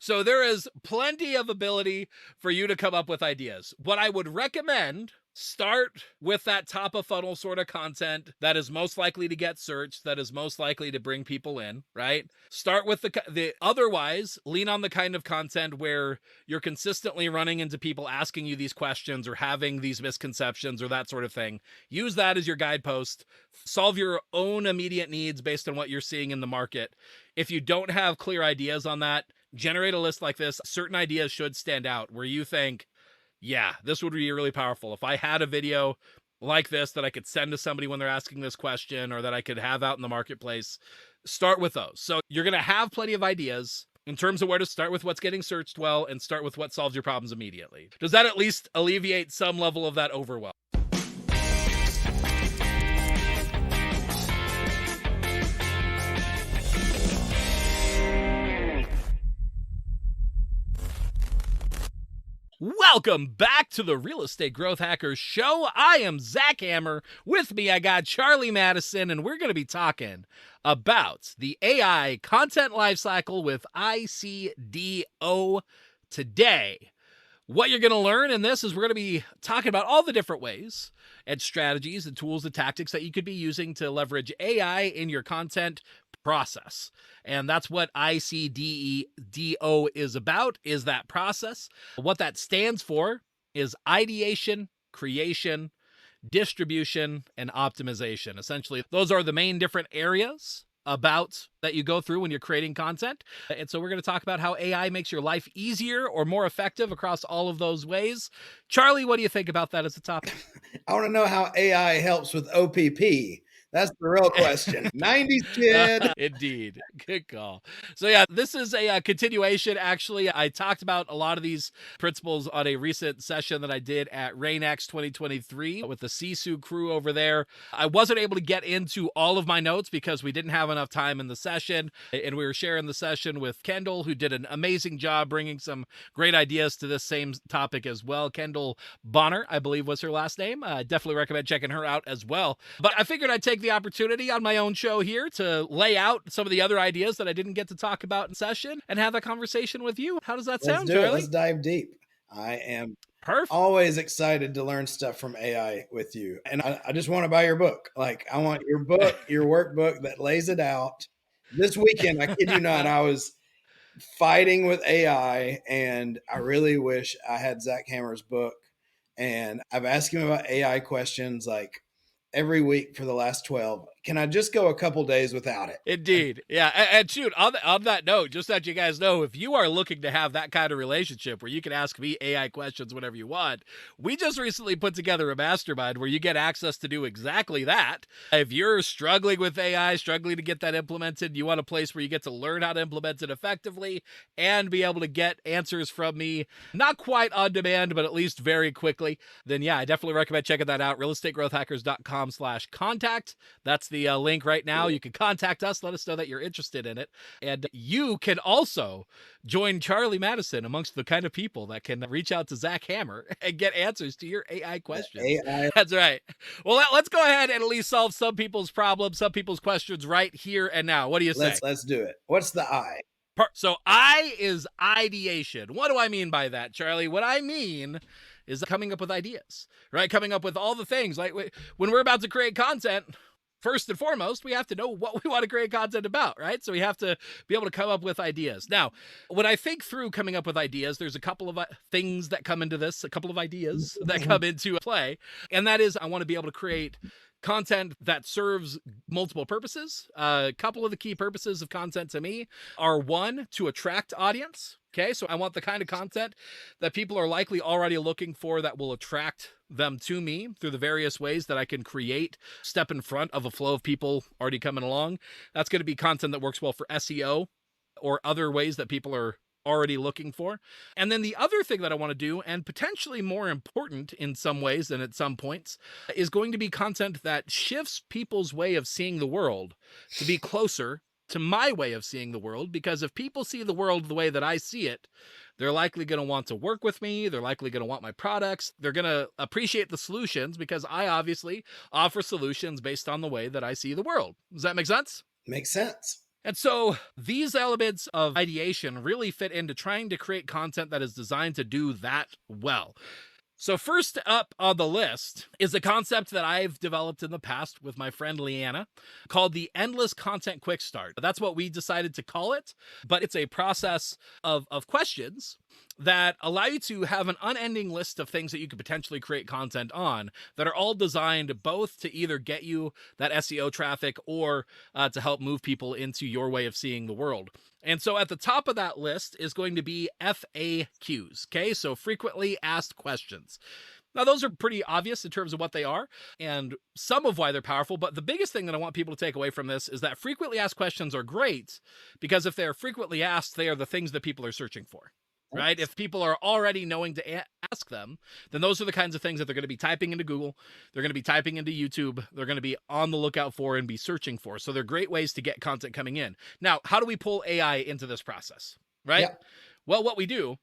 So there is plenty of ability for you to come up with ideas. What I would recommend, start with that top of funnel sort of content that is most likely to get searched, that is most likely to bring people in, right? Start with the otherwise lean on the kind of content where you're consistently running into people asking you these questions or having these misconceptions or that sort of thing. Use that as your guidepost. Solve your own immediate needs based on what you're seeing in the market. If you don't have clear ideas on that, generate a list like this. Certain ideas should stand out where you think, yeah, this would be really powerful. If I had a video like this that I could send to somebody when they're asking this question or that I could have out in the marketplace, start with those. So you're going to have plenty of ideas in terms of where to start with what's getting searched well and start with what solves your problems immediately. Does that at least alleviate some level of that overwhelm? Welcome back to the Real Estate Growth Hackers Show. I am Zach Hammer. With me, I got Charlie Madison, and we're going to be talking about the AI Content Lifecycle with I.C.D.O. today. What you're going to learn in this is we're going to be talking about all the different ways and strategies and tools and tactics that you could be using to leverage AI in your content process. And that's what I.C.D.O. is about, is that process. What that stands for is ideation, creation, distribution, and optimization. Essentially, those are the main different areas about that you go through when you're creating content. And so we're going to talk about how AI makes your life easier or more effective across all of those ways. Charlie, what do you think about that as a topic? I want to know how AI helps with OPP. That's the real question. 90s kid. Indeed. Good call. So yeah, this is a continuation. Actually, I talked about a lot of these principles on a recent session that I did at REGH 2023 with the Sisu crew over there. I wasn't able to get into all of my notes because we didn't have enough time in the session, and we were sharing the session with Kendall, who did an amazing job bringing some great ideas to this same topic as well. Kendall Bonner, I believe was her last name. Definitely recommend checking her out as well. But I figured I'd take the opportunity on my own show here to lay out some of the other ideas that I didn't get to talk about in session and have a conversation with you. How does that sound, Charlie? Let's dive deep. I am Perfect. always excited to learn stuff from AI with you. And I just want to buy your book. Like, I want your book, your workbook that lays it out. This weekend, I kid you not, I was fighting with AI, and I really wish I had Zach Hammer's book. And I've asked him about AI questions like every week for the last 12. Can I just go a couple days without it? Indeed. Yeah. And shoot, on that note, just that you guys know, if you are looking to have that kind of relationship where you can ask me AI questions whenever you want, we just recently put together a mastermind where you get access to do exactly that. If you're struggling with AI, struggling to get that implemented, you want a place where you get to learn how to implement it effectively and be able to get answers from me, not quite on demand, but at least very quickly, then yeah, I definitely recommend checking that out. realestategrowthhackers.com/contact. That's the link right now. You can contact us. Let us know that you're interested in it. And you can also join Charlie Madison amongst the kind of people that can reach out to Zach Hammer and get answers to your AI questions. AI. That's right. Well, let's go ahead and at least solve some people's problems, some people's questions right here and now. What do you say? Let's do it. What's the I? So I is ideation. What do I mean by that, Charlie? What I mean is coming up with ideas, right? Coming up with all the things. Like when we're about to create content, first and foremost, we have to know what we want to create content about, right? So we have to be able to come up with ideas. Now, when I think through coming up with ideas, there's a couple of things that come into this, a couple of ideas that come into play. And that is, I want to be able to create content that serves multiple purposes. A couple of the key purposes of content to me are, one, to attract audience. Okay, so I want the kind of content that people are likely already looking for that will attract them to me through the various ways that I can create, step in front of a flow of people already coming along. That's going to be content that works well for SEO or other ways that people are already looking for. And then the other thing that I want to do, and potentially more important in some ways than at some points, is going to be content that shifts people's way of seeing the world to be closer to my way of seeing the world. Because if people see the world the way that I see it, they're likely going to want to work with me. They're likely going to want my products. They're going to appreciate the solutions because I obviously offer solutions based on the way that I see the world. Does that make sense? Makes sense. And so these elements of ideation really fit into trying to create content that is designed to do that well. So first up on the list is a concept that I've developed in the past with my friend Leanna called the endless content quick start. That's what we decided to call it, but it's a process of questions that allow you to have an unending list of things that you could potentially create content on that are all designed both to either get you that SEO traffic or to help move people into your way of seeing the world. And so at the top of that list is going to be FAQs. Okay, so frequently asked questions. Now, those are pretty obvious in terms of what they are and some of why they're powerful. But the biggest thing that I want people to take away from this is that frequently asked questions are great because if they're frequently asked, they are the things that people are searching for. Right? If people are already knowing to ask them, then those are the kinds of things that they're going to be typing into Google. They're going to be typing into YouTube. They're going to be on the lookout for and be searching for. So they're great ways to get content coming in. Now, how do we pull AI into this process? Right? Yeah. Well, what we do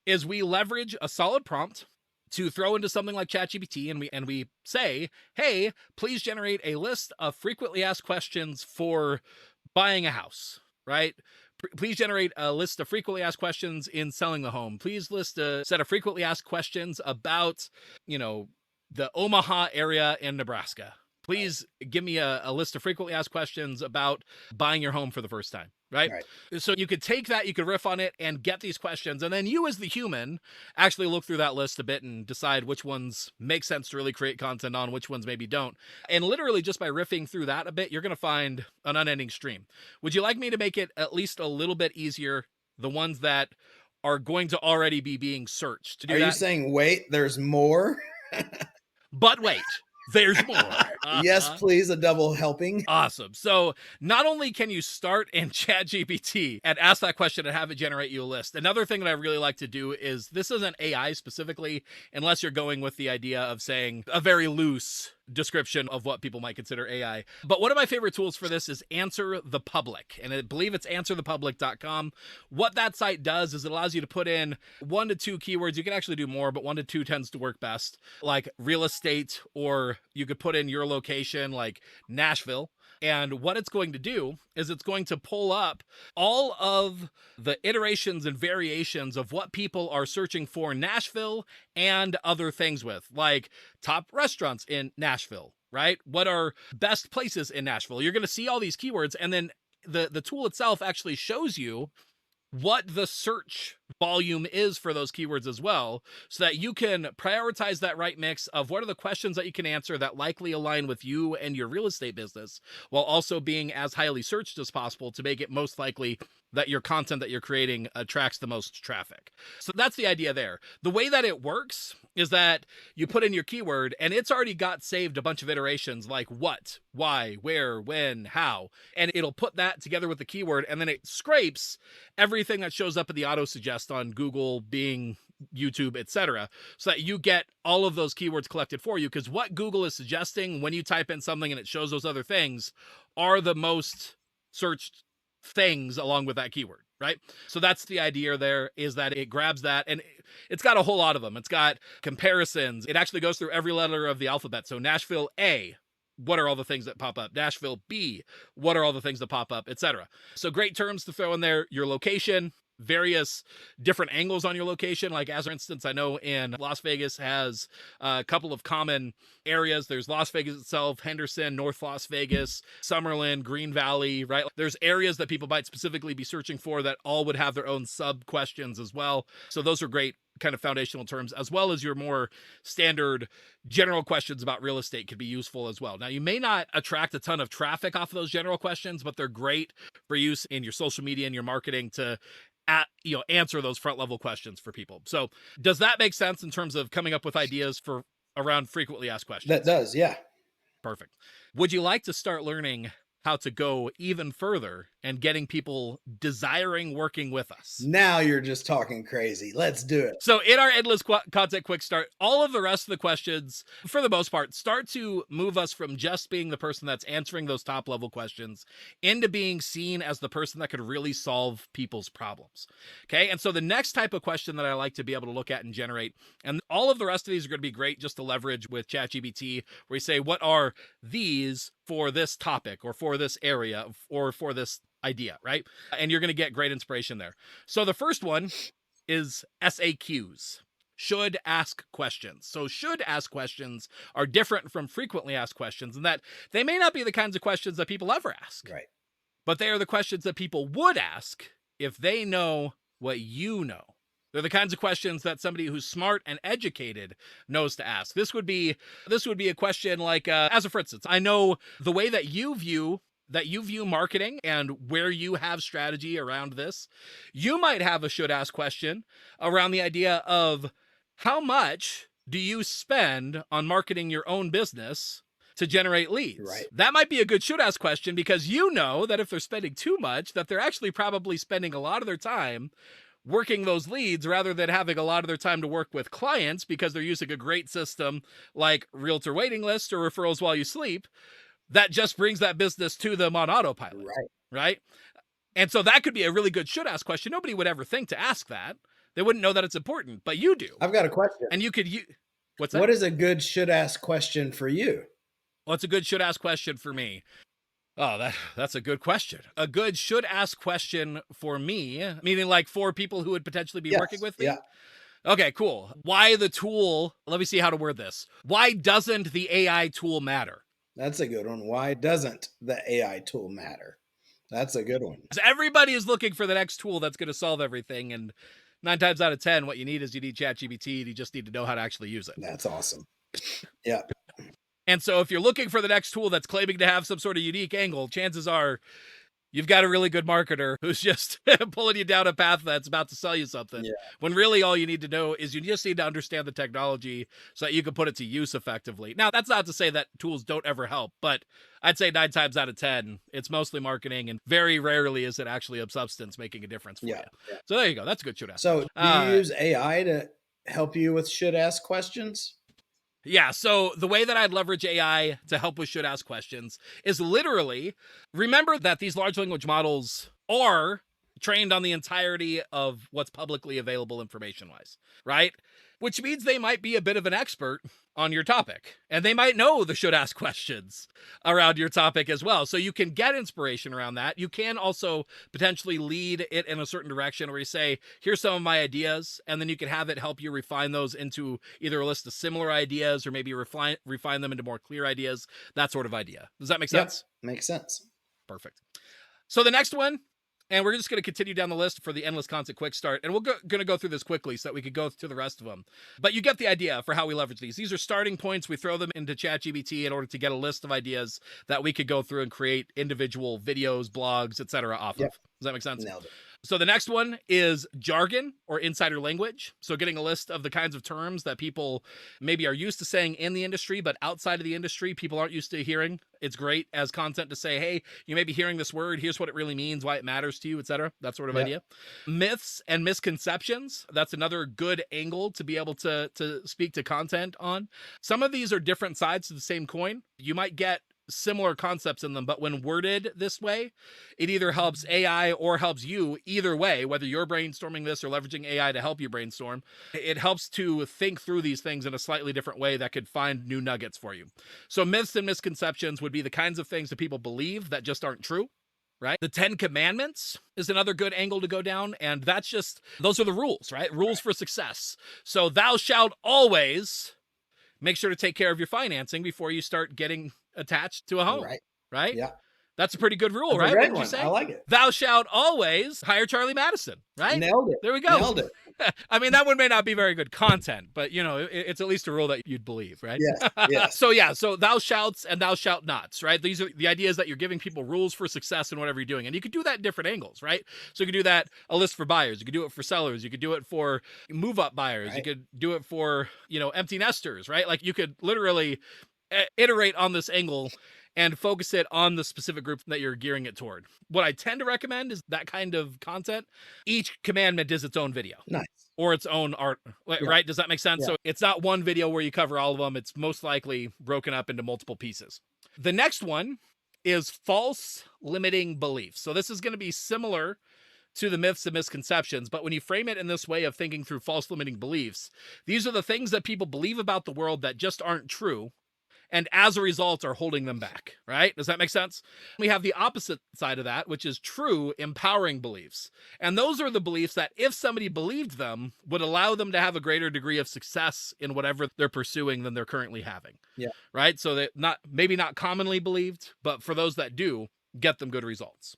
is we leverage a solid prompt to throw into something like ChatGPT and we say, hey, please generate a list of frequently asked questions for buying a house, right? Please generate a list of frequently asked questions in selling the home. Please list a set of frequently asked questions about, the Omaha area in Nebraska. Please give me a list of frequently asked questions about buying your home for the first time, right? So you could take that, you could riff on it and get these questions. And then you as the human actually look through that list a bit and decide which ones make sense to really create content on, which ones maybe don't. And literally just by riffing through that a bit, you're going to find an unending stream. Would you like me to make it at least a little bit easier, the ones that are going to already be being searched to do that? Are you saying, wait, there's more? But wait, there's more. Yes, please, a double helping. Awesome. So not only can you start in ChatGPT and ask that question and have it generate you a list, another thing that I really like to do is, this isn't AI specifically, unless you're going with the idea of saying a very loose description of what people might consider AI. But one of my favorite tools for this is Answer the Public. And I believe it's answerthepublic.com. What that site does is it allows you to put in 1 to 2 keywords. You can actually do more, but 1 to 2 tends to work best, like real estate, or you could put in your location, like Nashville. And what it's going to do is it's going to pull up all of the iterations and variations of what people are searching for Nashville and other things with, like top restaurants in Nashville, right? What are best places in Nashville? You're going to see all these keywords, and then the tool itself actually shows you what the search volume is for those keywords as well, so that you can prioritize that right mix of what are the questions that you can answer that likely align with you and your real estate business, while also being as highly searched as possible to make it most likely that your content that you're creating attracts the most traffic. So that's the idea there. The way that it works is that you put in your keyword and it's already got saved a bunch of iterations like what, why, where, when, how, and it'll put that together with the keyword, and then it scrapes everything that shows up in the auto suggest on Google, Bing, YouTube, etc., so that you get all of those keywords collected for you, because what Google is suggesting when you type in something and it shows those other things are the most searched things along with that keyword, right? So that's the idea there, is that it grabs that, and it's got a whole lot of them. It's got comparisons. It actually goes through every letter of the alphabet. So Nashville A, what are all the things that pop up? Nashville B, what are all the things that pop up, etc. So great terms to throw in there. Your location, various different angles on your location. Like, as for instance, I know in Las Vegas has a couple of common areas. There's Las Vegas itself, Henderson, North Las Vegas, Summerlin, Green Valley, right? There's areas that people might specifically be searching for that all would have their own sub questions as well. So those are great kind of foundational terms, as well as your more standard general questions about real estate could be useful as well. Now, you may not attract a ton of traffic off of those general questions, but they're great for use in your social media and your marketing to answer those front level questions for people. So does that make sense in terms of coming up with ideas for around frequently asked questions? That does, yeah. Perfect. Would you like to start learning how to go even further and getting people desiring working with us? Now you're just talking crazy. Let's do it. So in our endless content quick start, all of the rest of the questions, for the most part, start to move us from just being the person that's answering those top level questions into being seen as the person that could really solve people's problems. Okay. And so the next type of question that I like to be able to look at and generate, and all of the rest of these are going to be great just to leverage with ChatGPT, where you say, what are these for this topic or for this area or for this idea, right? And you're going to get great inspiration there. So the first one is SAQs. Should ask questions. So should ask questions are different from frequently asked questions in that they may not be the kinds of questions that people ever ask. Right. But they are the questions that people would ask if they know what you know. They're the kinds of questions that somebody who's smart and educated knows to ask. This would be a question like, as a for instance, I know the way that you view marketing and where you have strategy around this. You might have a should ask question around the idea of how much do you spend on marketing your own business to generate leads? Right. That might be a good should ask question because you know that if they're spending too much, that they're actually probably spending a lot of their time working those leads rather than having a lot of their time to work with clients because they're using a great system like Realtor Waiting List or Referrals While You Sleep that just brings that business to them on autopilot. Right. And so that could be a really good should ask question. Nobody would ever think to ask that. They wouldn't know that it's important, but you do. I've got a question. And you could what's that? What is a good should ask question for you? Well, it's a good should ask question for me. Oh, that's a good question. A good should ask question for me, meaning like for people who would potentially be working with me. Yeah. Okay, cool. Why the tool? Let me see how to word this. Why doesn't the AI tool matter? That's a good one. Why doesn't the AI tool matter? That's a good one. Everybody is looking for the next tool that's going to solve everything. And 9 times out of 10, what you need is ChatGPT, and you just need to know how to actually use it. That's awesome. Yeah. And so if you're looking for the next tool that's claiming to have some sort of unique angle, chances are you've got a really good marketer who's just pulling you down a path that's about to sell you something. Yeah. When really all you need to know is you just need to understand the technology so that you can put it to use effectively. Now, that's not to say that tools don't ever help, but I'd say 9 times out of 10, it's mostly marketing, and very rarely is it actually of substance making a difference for you. Yeah. So there you go. That's a good should ask. So do you use AI to help you with should ask questions? Yeah, so the way that I'd leverage AI to help with should ask questions is literally remember that these large language models are trained on the entirety of what's publicly available information-wise, right? Which means they might be a bit of an expert on your topic, and they might know the should ask questions around your topic as well. So you can get inspiration around that. You can also potentially lead it in a certain direction where you say, here's some of my ideas, and then you can have it help you refine those into either a list of similar ideas or maybe refine them into more clear ideas, that sort of idea. Does that make sense? Yep. Makes sense. Perfect. So the next one, and we're just going to continue down the list for the endless content quick start. And we're going to go through this quickly so that we could go to the rest of them. But you get the idea for how we leverage these. These are starting points. We throw them into ChatGPT in order to get a list of ideas that we could go through and create individual videos, blogs, etc. off of. Does that make sense? Nailed it. So the next one is jargon or insider language. So getting a list of the kinds of terms that people maybe are used to saying in the industry, but outside of the industry, people aren't used to hearing. It's great as content to say, hey, you may be hearing this word. Here's what it really means, why it matters to you, etc. That sort of idea. Myths and misconceptions. That's another good angle to be able to speak to content on. Some of these are different sides to the same coin. You might get similar concepts in them, but when worded this way, it either helps AI or helps you either way, whether you're brainstorming this or leveraging AI to help you brainstorm. It helps to think through these things in a slightly different way that could find new nuggets for you. So myths and misconceptions would be the kinds of things that people believe that just aren't true. Right? The 10 Commandments is another good angle to go down. And that's just, those are the rules, right? Rules for success. So thou shalt always make sure to take care of your financing before you start getting attached to a home. Right? Yeah. That's a pretty good rule, That's right? a great Wouldn't you one. say? I like it. Thou shalt always hire Charlie Madison, right? Nailed it. There we go. Nailed it. I mean, that one may not be very good content, but you know, it's at least a rule that you'd believe, right? Yes. Yes. So thou shalts and thou shalt nots, right? These are the ideas that you're giving people rules for success in whatever you're doing. And you could do that in different angles, right? So you could do that a list for buyers, you could do it for sellers, you could do it for move up buyers, Right. you could do it for, empty nesters, right? Like you could literally iterate on this angle and focus it on the specific group that you're gearing it toward. What I tend to recommend is that kind of content. Each commandment is its own video. Nice. Or its own art, right? Does that make sense? Yeah. So it's not one video where you cover all of them. It's most likely broken up into multiple pieces. The next one is false limiting beliefs. So this is going to be similar to the myths and misconceptions, but when you frame it in this way of thinking through false limiting beliefs, these are the things that people believe about the world that just aren't true. and as a result are holding them back, right? Does that make sense? We have the opposite side of that, which is true empowering beliefs. And those are the beliefs that if somebody believed them, would allow them to have a greater degree of success in whatever they're pursuing than they're currently having. Yeah. Right? So that maybe not commonly believed, but for those that do, get them good results.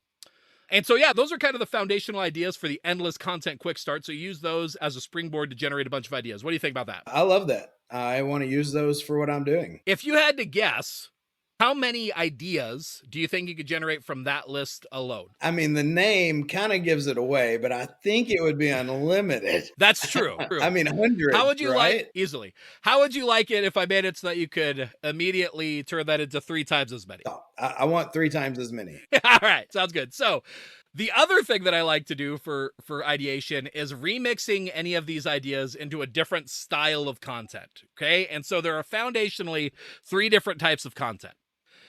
And so, yeah, those are kind of the foundational ideas for the endless content quick start. So you use those as a springboard to generate a bunch of ideas. What do you think about that? I love that. I want to use those for what I'm doing. If you had to guess, how many ideas do you think you could generate from that list alone? I mean, the name kind of gives it away, but I think it would be unlimited. That's true. I mean, hundreds. How would you right? like easily? How would you like it if I made it so that you could immediately turn that into 3 times as many? Oh, I want 3 times as many. All right, sounds good. So the other thing that I like to do for ideation is remixing any of these ideas into a different style of content. Okay. And so there are foundationally 3 different types of content.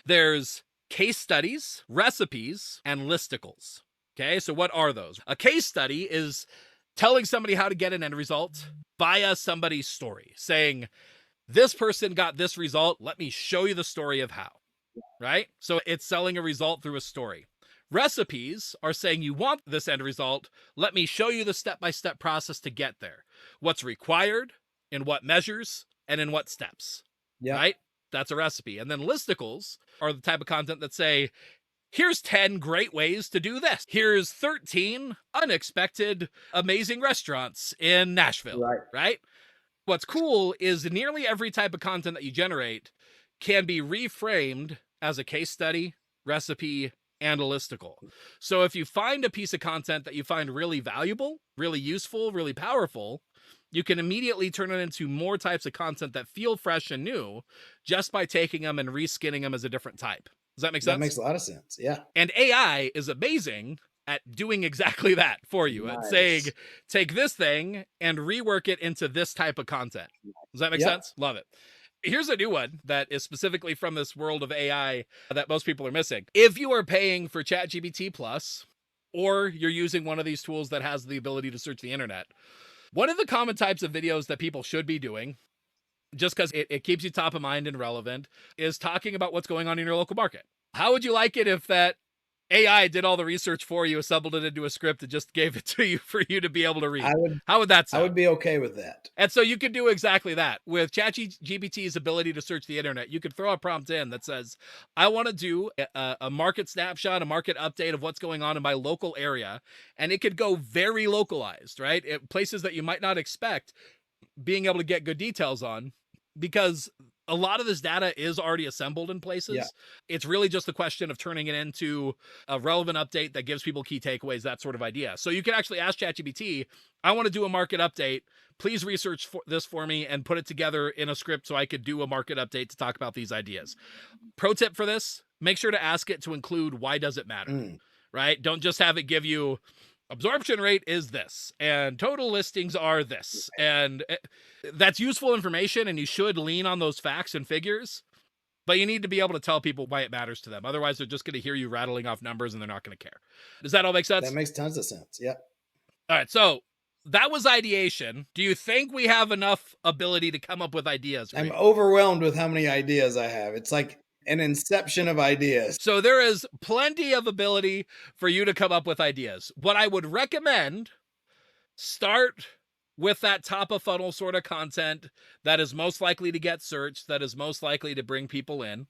There's case studies, recipes, and listicles. Okay. So what are those? A case study is telling somebody how to get an end result via somebody's story, saying, this person got this result. Let me show you the story of how. Right? So it's selling a result through a story. Recipes are saying you want this end result. Let me show you the step-by-step process to get there. What's required, in what measures, and in what steps. Yeah. Right? That's a recipe. And then listicles are the type of content that say, here's 10 great ways to do this. Here's 13 unexpected, amazing restaurants in Nashville. Right? What's cool is nearly every type of content that you generate can be reframed as a case study, recipe, and a listicle. So if you find a piece of content that you find really valuable, really useful, really powerful, you can immediately turn it into more types of content that feel fresh and new just by taking them and reskinning them as a different type. Does that make sense? That makes a lot of sense. Yeah. And AI is amazing at doing exactly that for you. Nice. At saying, take this thing and rework it into this type of content. Does that make sense? Love it. Here's a new one that is specifically from this world of AI that most people are missing. If you are paying for ChatGPT Plus, or you're using one of these tools that has the ability to search the internet, one of the common types of videos that people should be doing, just because it keeps you top of mind and relevant, is talking about what's going on in your local market. How would you like it if that AI did all the research for you, assembled it into a script, and just gave it to you for you to be able to read? How would that sound? I would be okay with that. And so you could do exactly that. With ChatGPT's ability to search the internet, you could throw a prompt in that says, I want to do a market snapshot, a market update of what's going on in my local area. And it could go very localized, right? Places that you might not expect being able to get good details on, because a lot of this data is already assembled in places. Yeah. It's really just a question of turning it into a relevant update that gives people key takeaways, that sort of idea. So you can actually ask ChatGPT, I want to do a market update. Please research this for me and put it together in a script so I could do a market update to talk about these ideas. Pro tip for this, make sure to ask it to include why does it matter, right? Don't just have it give you absorption rate is this and total listings are this. And that's useful information and you should lean on those facts and figures, but you need to be able to tell people why it matters to them. Otherwise, they're just going to hear you rattling off numbers and they're not going to care. Does that all make sense? That makes tons of sense. Yeah. All right. So that was ideation. Do you think we have enough ability to come up with ideas? I'm overwhelmed with how many ideas I have. It's like an inception of ideas. So there is plenty of ability for you to come up with ideas. What I would recommend, start with that top of funnel sort of content that is most likely to get searched, that is most likely to bring people in,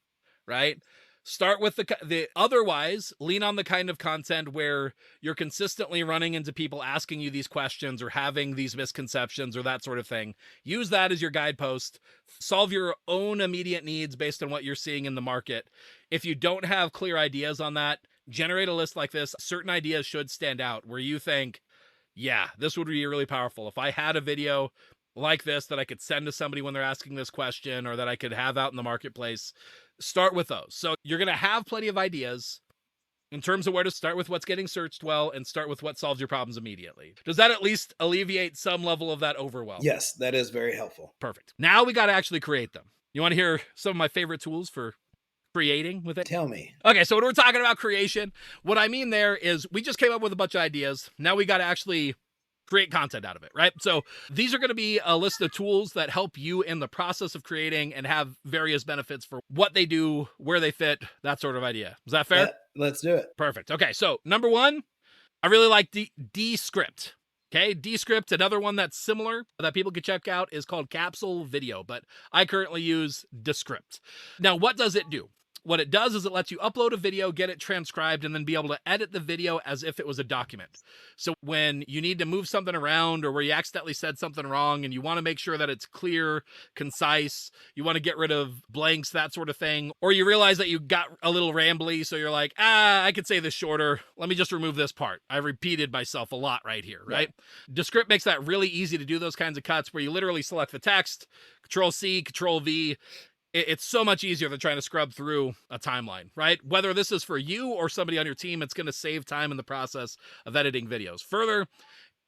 right? Start with the otherwise lean on the kind of content where you're consistently running into people asking you these questions or having these misconceptions or that sort of thing. Use that as your guidepost. Solve your own immediate needs based on what you're seeing in the market. If you don't have clear ideas on that, generate a list like this. Certain ideas should stand out where you think, yeah, this would be really powerful. If I had a video like this that I could send to somebody when they're asking this question or that I could have out in the marketplace, start with those. So you're going to have plenty of ideas in terms of where to start with what's getting searched well and start with what solves your problems immediately. Does that at least alleviate some level of that overwhelm? Yes, that is very helpful. Perfect. Now we got to actually create them. You want to hear some of my favorite tools for creating with it? Tell me. Okay, so when we're talking about creation, what I mean there is we just came up with a bunch of ideas. Now we got to actually create content out of it, right? So these are going to be a list of tools that help you in the process of creating and have various benefits for what they do, where they fit, that sort of idea. Is that fair? Let's do it. Perfect. Okay, so number one, I really like Descript. Okay, Descript, another one that's similar that people can check out is called Capsule Video, but I currently use Descript. Now, what does it do? What it does is it lets you upload a video, get it transcribed, and then be able to edit the video as if it was a document. So when you need to move something around or where you accidentally said something wrong and you want to make sure that it's clear, concise, you want to get rid of blanks, that sort of thing, or you realize that you got a little rambly, so you're like, I could say this shorter. Let me just remove this part. I repeated myself a lot right here, right? Descript makes that really easy to do those kinds of cuts where you literally select the text, Control C, Control V. It's so much easier than trying to scrub through a timeline, right? Whether this is for you or somebody on your team, it's going to save time in the process of editing videos. Further,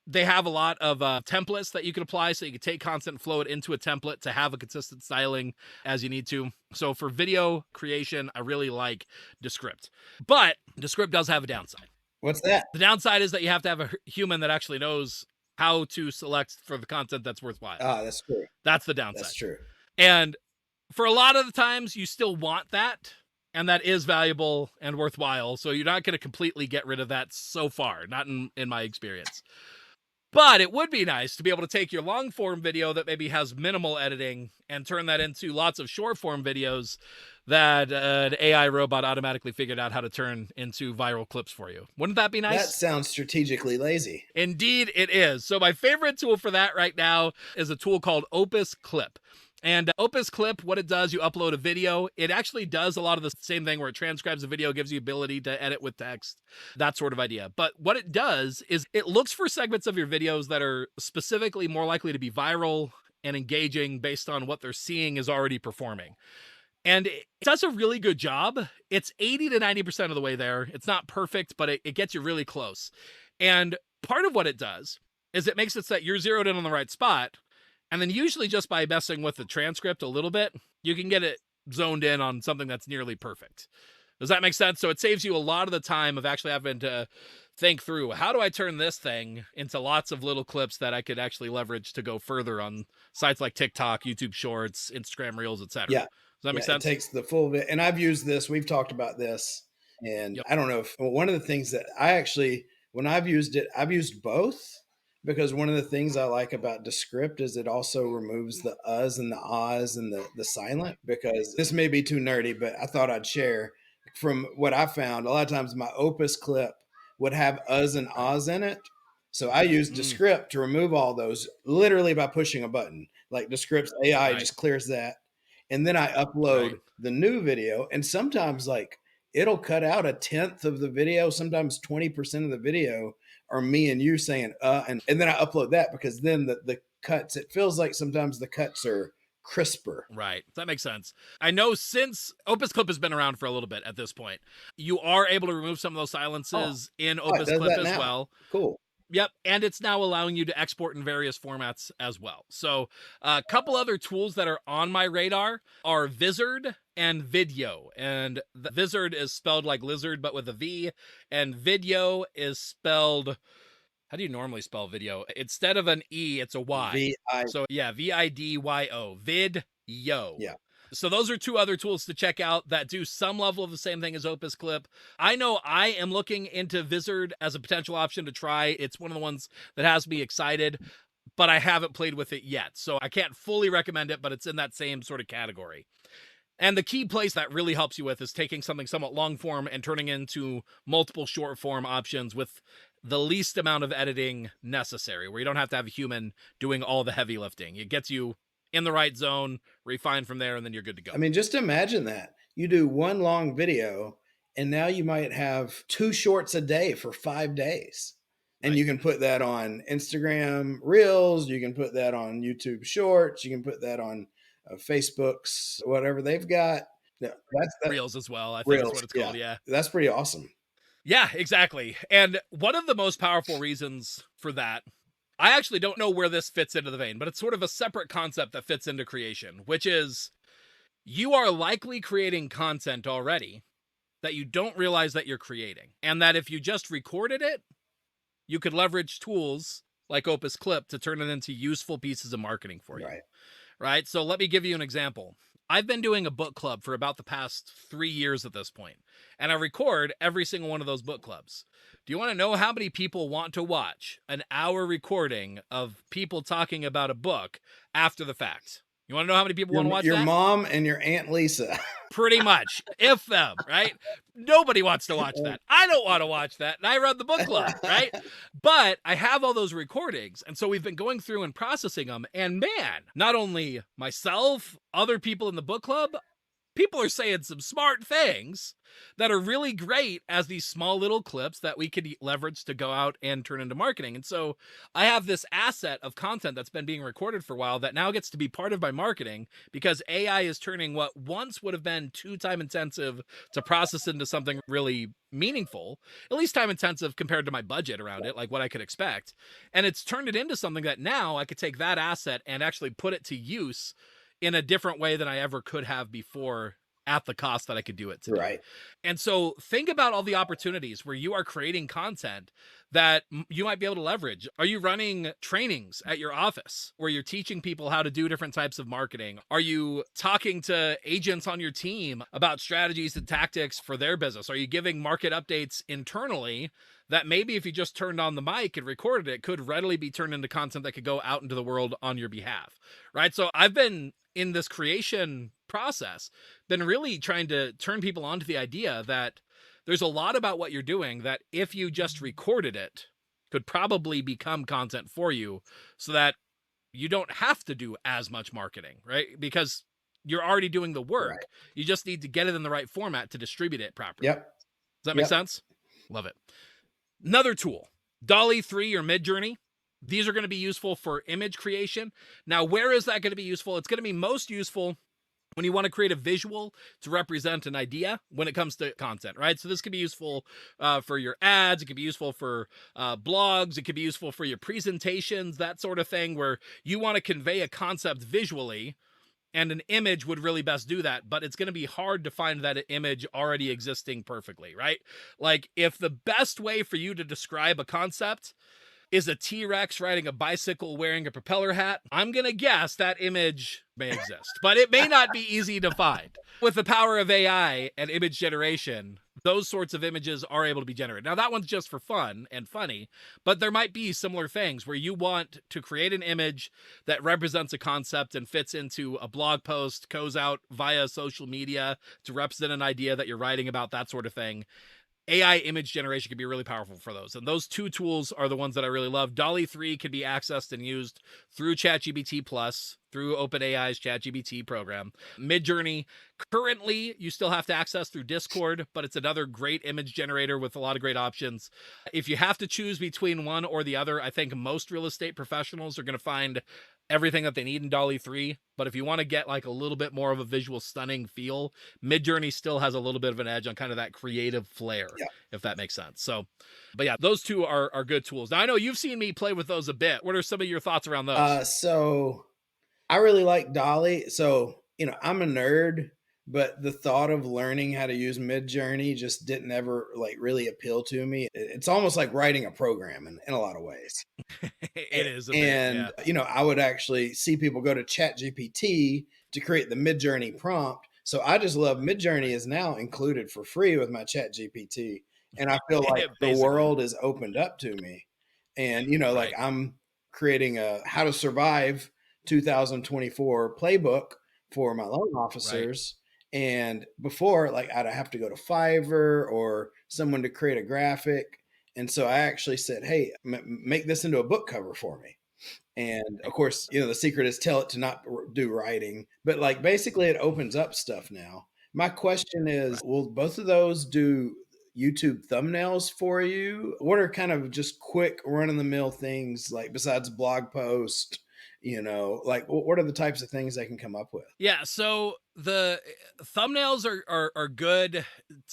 they have a lot of templates that you can apply, so you can take content and flow it into a template to have a consistent styling as you need to. So for video creation, I really like Descript. But Descript does have a downside. What's that? The downside is that you have to have a human that actually knows how to select for the content that's worthwhile. That's true. That's the downside. That's true. And for a lot of the times, you still want that, and that is valuable and worthwhile. So you're not going to completely get rid of that so far, not in my experience. But it would be nice to be able to take your long form video that maybe has minimal editing and turn that into lots of short form videos that an AI robot automatically figured out how to turn into viral clips for you. Wouldn't that be nice? That sounds strategically lazy. Indeed, it is. So my favorite tool for that right now is a tool called Opus Clip. And Opus Clip, what it does, you upload a video. It actually does a lot of the same thing where it transcribes the video, gives you ability to edit with text, that sort of idea. But what it does is it looks for segments of your videos that are specifically more likely to be viral and engaging based on what they're seeing is already performing. And it does a really good job. It's 80 to 90% of the way there. It's not perfect, but it gets you really close. And part of what it does is it makes it so that you're zeroed in on the right spot. And then usually just by messing with the transcript a little bit, you can get it zoned in on something that's nearly perfect. Does that make sense? So it saves you a lot of the time of actually having to think through, how do I turn this thing into lots of little clips that I could actually leverage to go further on sites like TikTok, YouTube Shorts, Instagram Reels, etc. Yeah. Does that make sense? It takes the full bit. And I've used this. We've talked about this. And I don't know if one of the things that I actually, when I've used it, I've used both. Because one of the things I like about Descript is it also removes the uhs and the ahs and the silent. Because this may be too nerdy, but I thought I'd share from what I found. A lot of times my Opus clip would have uhs and ahs in it. So I use Descript to remove all those literally by pushing a button. Like Descript's AI just clears that. And then I upload the new video. And sometimes like it'll cut out a tenth of the video, sometimes 20% of the video are me and you saying and then I upload that because then the cuts, it feels like sometimes the cuts are crisper. Right. That makes sense. I know since Opus Clip has been around for a little bit at this point, you are able to remove some of those silences in Opus Clip as well. Cool. Yep. And it's now allowing you to export in various formats as well. So a couple other tools that are on my radar are Vizard and Video. And the Vizard is spelled like lizard, but with a V. And Video is spelled, how do you normally spell video? Instead of an E, it's a Y. So yeah, V-I-D-Y-O. Vid-yo. Yeah. So those are two other tools to check out that do some level of the same thing as Opus Clip. I know I am looking into Vizard as a potential option to try. It's one of the ones that has me excited, but I haven't played with it yet. So I can't fully recommend it, but it's in that same sort of category. And the key place that really helps you with is taking something somewhat long form and turning into multiple short form options with the least amount of editing necessary, where you don't have to have a human doing all the heavy lifting. It gets you in the right zone, refine from there, and then you're good to go. I mean, just imagine that. You do one long video, and now you might have 2 shorts a day for 5 days. And you can put that on Instagram Reels. You can put that on YouTube Shorts. You can put that on Facebook's, whatever they've got. Yeah, that's Reels as well, I think is what it's called, yeah. That's pretty awesome. Yeah, exactly. And one of the most powerful reasons for that, I actually don't know where this fits into the vein, but it's sort of a separate concept that fits into creation, which is you are likely creating content already that you don't realize that you're creating. And that if you just recorded it, you could leverage tools like Opus Clip to turn it into useful pieces of marketing for you. Right. Right? So let me give you an example. I've been doing a book club for about the past 3 years at this point, and I record every single one of those book clubs. Do you want to know how many people want to watch an hour recording of people talking about a book after the fact? You want to know how many people want to watch Your that? mom and your Aunt Lisa. Pretty much, if them, right? Nobody wants to watch that. I don't want to watch that, and I run the book club, right? But I have all those recordings, and so we've been going through and processing them, and man, not only myself, other people in the book club, people are saying some smart things that are really great as these small little clips that we could leverage to go out and turn into marketing. And so I have this asset of content that's been being recorded for a while that now gets to be part of my marketing because AI is turning what once would have been too time intensive to process into something really meaningful, at least time intensive compared to my budget around it, like what I could expect. And it's turned it into something that now I could take that asset and actually put it to use in a different way than I ever could have before at the cost that I could do it today. Right. And so think about all the opportunities where you are creating content that you might be able to leverage. Are you running trainings at your office where you're teaching people how to do different types of marketing? Are you talking to agents on your team about strategies and tactics for their business? Are you giving market updates internally that maybe if you just turned on the mic and recorded it could readily be turned into content that could go out into the world on your behalf, right? So I've been in this creation process, been really trying to turn people onto the idea that there's a lot about what you're doing that if you just recorded it could probably become content for you so that you don't have to do as much marketing, right? Because you're already doing the work. Right. You just need to get it in the right format to distribute it properly. Yep. Does that make sense? Love it. Another tool, DALL-E 3 or Midjourney. These are going to be useful for image creation. Now, where is that going to be useful? It's going to be most useful when you want to create a visual to represent an idea when it comes to content, right? So this could be useful for your ads. It could be useful for blogs. It could be useful for your presentations, that sort of thing, where you want to convey a concept visually. And an image would really best do that, but it's going to be hard to find that image already existing perfectly, right? Like if the best way for you to describe a concept is a T-Rex riding a bicycle wearing a propeller hat, I'm going to guess that image may exist, but it may not be easy to find. With the power of AI and image generation, those sorts of images are able to be generated. Now, that one's just for fun and funny, but there might be similar things where you want to create an image that represents a concept and fits into a blog post, goes out via social media to represent an idea that you're writing about, that sort of thing. AI image generation can be really powerful for those. And those two tools are the ones that I really love. DALL-E 3 can be accessed and used through ChatGPT Plus, through OpenAI's ChatGPT program. Midjourney, currently, you still have to access through Discord, but it's another great image generator with a lot of great options. If you have to choose between one or the other, I think most real estate professionals are going to find everything that they need in DALL-E 3. But if you want to get like a little bit more of a visual stunning feel, Midjourney still has a little bit of an edge on kind of that creative flair, if that makes sense. So, but yeah, those two are good tools. Now, I know you've seen me play with those a bit. What are some of your thoughts around those? So I really like DALL-E. So, I'm a nerd, but the thought of learning how to use Midjourney just didn't ever like really appeal to me. It's almost like writing a program in a lot of ways. It is a bit, And, yeah. I would actually see people go to ChatGPT to create the Midjourney prompt. So I just love Midjourney is now included for free with my ChatGPT. And I feel like the Basically. world is opened up to me. And, like Right. I'm creating a how to survive 2024 playbook for my loan Right. officers. And before, like I'd have to go to Fiverr or someone to create a graphic. And so I actually said, hey, make this into a book cover for me. And of course, the secret is tell it to not do writing, but like basically it opens up stuff now. My question is, Right. will both of those do YouTube thumbnails for you? What are kind of just quick run of the mill things like besides blog post, like what are the types of things they can come up with? Yeah, so the thumbnails are good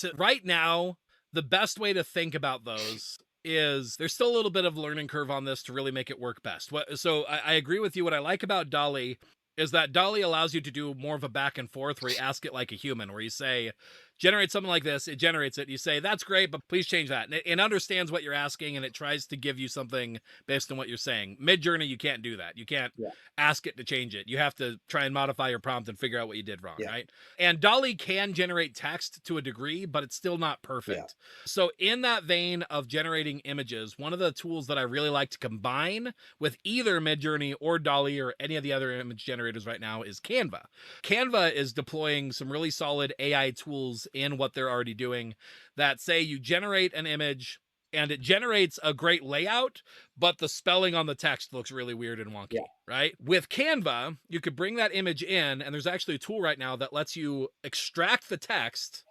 to right now. The best way to think about those is there's still a little bit of learning curve on this to really make it work best. So I agree with you. What I like about DALL-E is that DALL-E allows you to do more of a back and forth where you ask it like a human, where you say, generate something like this. It generates it. You say, that's great, but please change that. And it understands what you're asking, and it tries to give you something based on what you're saying. Midjourney, you can't do that. You can't Yeah. ask it to change it. You have to try and modify your prompt and figure out what you did wrong, Yeah. right? And DALL-E can generate text to a degree, but it's still not perfect. So in that vein of generating images, one of the tools that I really like to combine with either Midjourney or DALL-E or any of the other image generators right now is Canva. Canva is deploying some really solid AI tools in what they're already doing that say you generate an image and it generates a great layout, but the spelling on the text looks really weird and wonky, right? With Canva, you could bring that image in, and there's actually a tool right now that lets you extract the text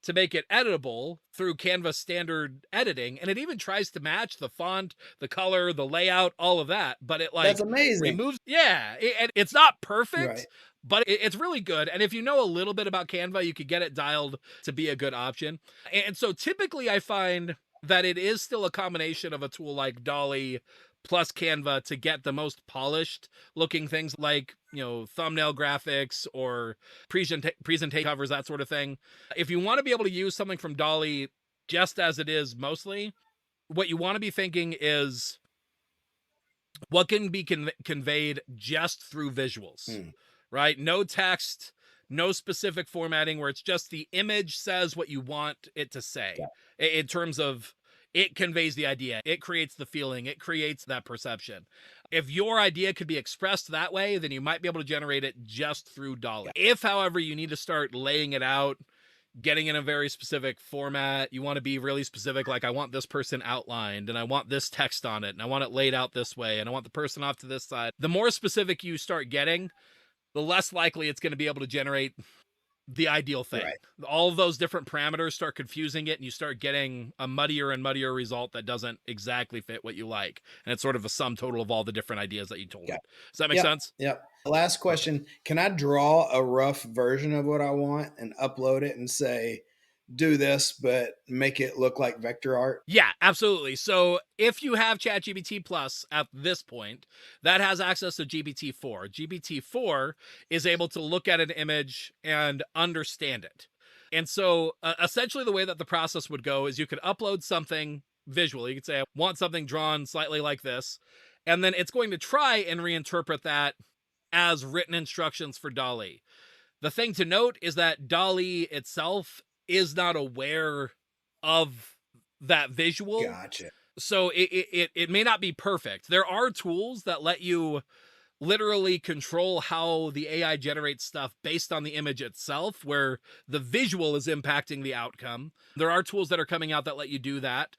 to make it editable through Canva standard editing, and it even tries to match the font, the color, the layout, all of that, but it That's like amazing. removes, it's not perfect, Right. but it's really good. And if you know a little bit about Canva, you could get it dialed to be a good option. And so typically I find that it is still a combination of a tool like DALL-E plus Canva to get the most polished looking things like, thumbnail graphics or presentation covers, that sort of thing. If you want to be able to use something from DALL-E just as it is mostly, what you want to be thinking is what can be conveyed just through visuals, right? No text, no specific formatting, where it's just the image says what you want it to say in terms of it conveys the idea, it creates the feeling, it creates that perception. If your idea could be expressed that way, then you might be able to generate it just through DALL-E. If, however, you need to start laying it out, getting in a very specific format, you want to be really specific, like I want this person outlined and I want this text on it and I want it laid out this way and I want the person off to this side. The more specific you start getting, the less likely it's going to be able to generate the ideal thing. Right. All of those different parameters start confusing it, and you start getting a muddier and muddier result that doesn't exactly fit what you like. And it's sort of a sum total of all the different ideas that you told it. Does that make sense? Yep. Last question. Can I draw a rough version of what I want and upload it and say, do this, but make it look like vector art? Yeah, absolutely. So if you have ChatGPT Plus at this point, that has access to GPT-4. GPT-4 is able to look at an image and understand it. And so essentially the way that the process would go is you could upload something visually. You could say, I want something drawn slightly like this. And then it's going to try and reinterpret that as written instructions for DALL-E. The thing to note is that DALL-E itself is not aware of that visual. Gotcha. So it may not be perfect. There are tools that let you literally control how the AI generates stuff based on the image itself, where the visual is impacting the outcome. There are tools that are coming out that let you do that.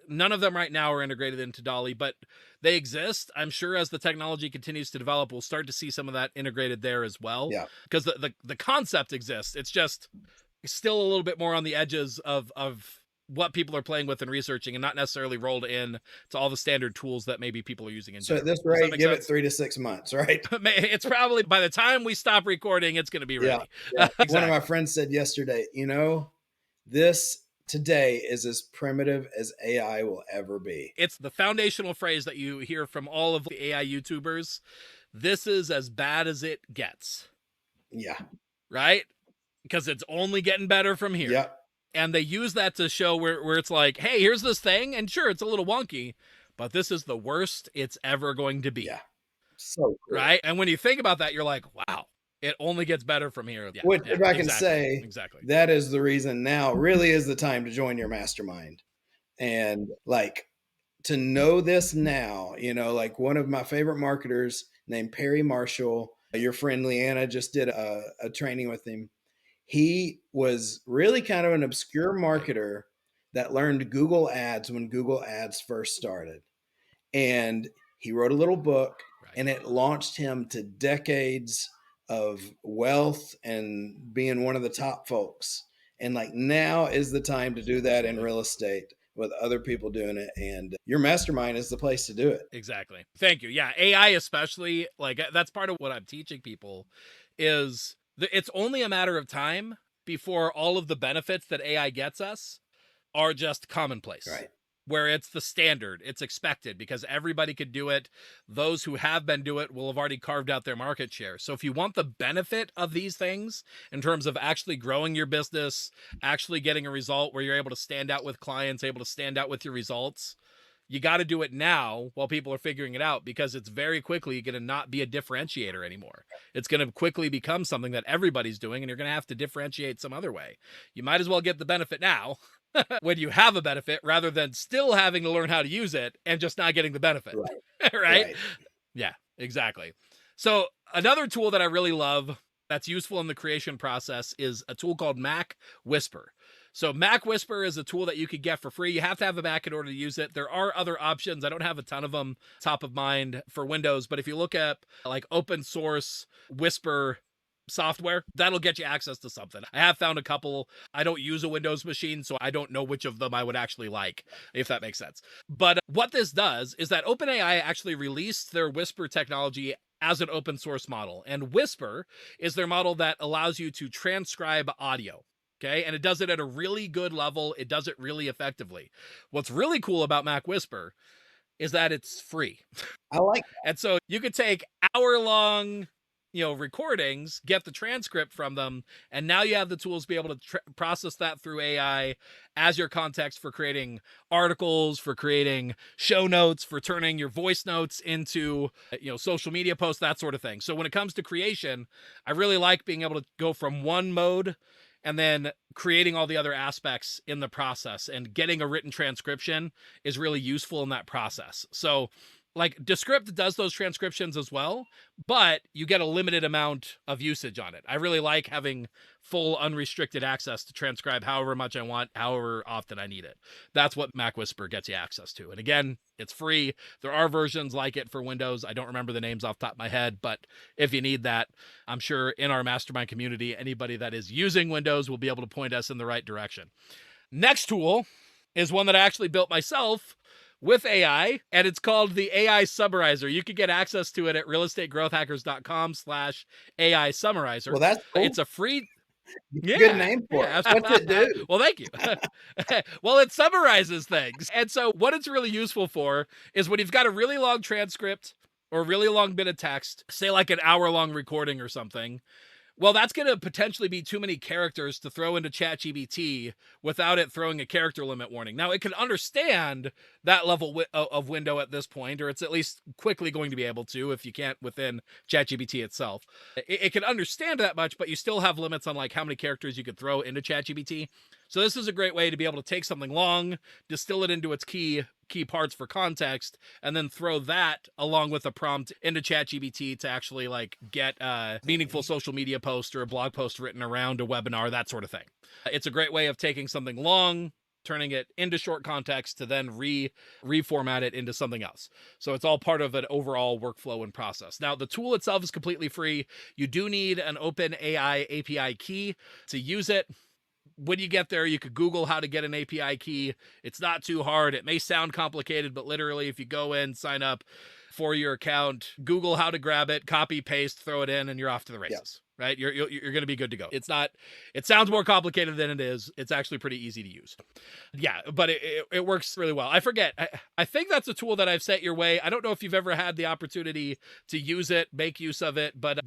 None of them right now are integrated into DALL-E, but they exist. I'm sure as the technology continues to develop, we'll start to see some of that integrated there as well. Yeah. Because the concept exists. It's just still a little bit more on the edges of what people are playing with and researching, and not necessarily rolled in to all the standard tools that maybe people are using in So general. at this rate, give it 3 to 6 months, right? It's probably by the time we stop recording, it's going to be ready. Yeah. Exactly. One of my friends said yesterday, this today is as primitive as AI will ever be. It's the foundational phrase that you hear from all of the AI YouTubers. This is as bad as it gets. Yeah. Right? Because it's only getting better from here. Yep. And they use that to show where it's like, hey, here's this thing. And sure, it's a little wonky, but this is the worst it's ever going to be. Yeah. So cool. Right? And when you think about that, you're like, wow, it only gets better from here. Yeah, Which, if I can say, exactly. That is the reason now really is the time to join your mastermind. And to know this now, like one of my favorite marketers named Perry Marshall, your friend Leanna just did a training with him. He was really kind of an obscure marketer that learned Google Ads when Google Ads first started. And he wrote a little book, and it launched him to decades of wealth and being one of the top folks. And now is the time to do that in real estate with other people doing it. And your mastermind is the place to do it. Exactly. Thank you. Yeah. AI, especially, that's part of what I'm teaching people is it's only a matter of time before all of the benefits that AI gets us are just commonplace. Right. where it's the standard, it's expected because everybody could do it. Those who have been doing it will have already carved out their market share. So if you want the benefit of these things in terms of actually growing your business, actually getting a result where you're able to stand out with clients, able to stand out with your results, you got to do it now while people are figuring it out, because it's very quickly going to not be a differentiator anymore. It's going to quickly become something that everybody's doing, and you're going to have to differentiate some other way. You might as well get the benefit now when you have a benefit, rather than still having to learn how to use it and just not getting the benefit. Right. Right? Right. Yeah, exactly. So another tool that I really love that's useful in the creation process is a tool called Mac Whisper. So Mac Whisper is a tool that you could get for free. You have to have a Mac in order to use it. There are other options. I don't have a ton of them top of mind for Windows, but if you look at like open source Whisper software, that'll get you access to something. I have found a couple. I don't use a Windows machine, so I don't know which of them I would actually like, if that makes sense. But what this does is that OpenAI actually released their Whisper technology as an open source model. And Whisper is their model that allows you to transcribe audio. Okay. And it does it at a really good level. It does it really effectively. What's really cool about Mac Whisper is that it's free. I like And so you could take hour-long, recordings, get the transcript from them, and now you have the tools to be able to process that through AI as your context for creating articles, for creating show notes, for turning your voice notes into, social media posts, that sort of thing. So when it comes to creation, I really like being able to go from one mode and then creating all the other aspects in the process, and getting a written transcription is really useful in that process. So like Descript does those transcriptions as well, but you get a limited amount of usage on it. I really like having full unrestricted access to transcribe however much I want, however often I need it. That's what Mac Whisper gets you access to. And again, it's free. There are versions like it for Windows. I don't remember the names off the top of my head, but if you need that, I'm sure in our mastermind community, anybody that is using Windows will be able to point us in the right direction. Next tool is one that I actually built myself with AI, and it's called the AI Summarizer. You can get access to it at realestategrowthhackers.com/AI Summarizer. Well, that's cool. It's a free... Yeah, good name for it. What's it do? Well, thank you. Well, it summarizes things. And so what it's really useful for is when you've got a really long transcript or a really long bit of text, say like an hour-long recording or something, well, that's going to potentially be too many characters to throw into ChatGPT without it throwing a character limit warning. Now, it can understand that level of window at this point, or it's at least quickly going to be able to, if you can't within ChatGPT itself. It can understand that much, but you still have limits on like how many characters you could throw into ChatGPT. So this is a great way to be able to take something long, distill it into its key parts for context, and then throw that along with a prompt into ChatGPT to actually like get a meaningful social media post or a blog post written around a webinar, that sort of thing. It's a great way of taking something long, turning it into short context to then reformat it into something else. So it's all part of an overall workflow and process. Now, the tool itself is completely free. You do need an OpenAI API key to use it. When you get there, you could Google how to get an API key. It's not too hard. It may sound complicated, but literally if you go in, sign up for your account, Google how to grab it, copy, paste, throw it in, and you're off to the races. Yeah. Right? You're going to be good to go. It sounds more complicated than it is. It's actually pretty easy to use. Yeah, but it works really well. I forget. I think that's a tool that I've sent your way. I don't know if you've ever had the opportunity to use it, make use of it, but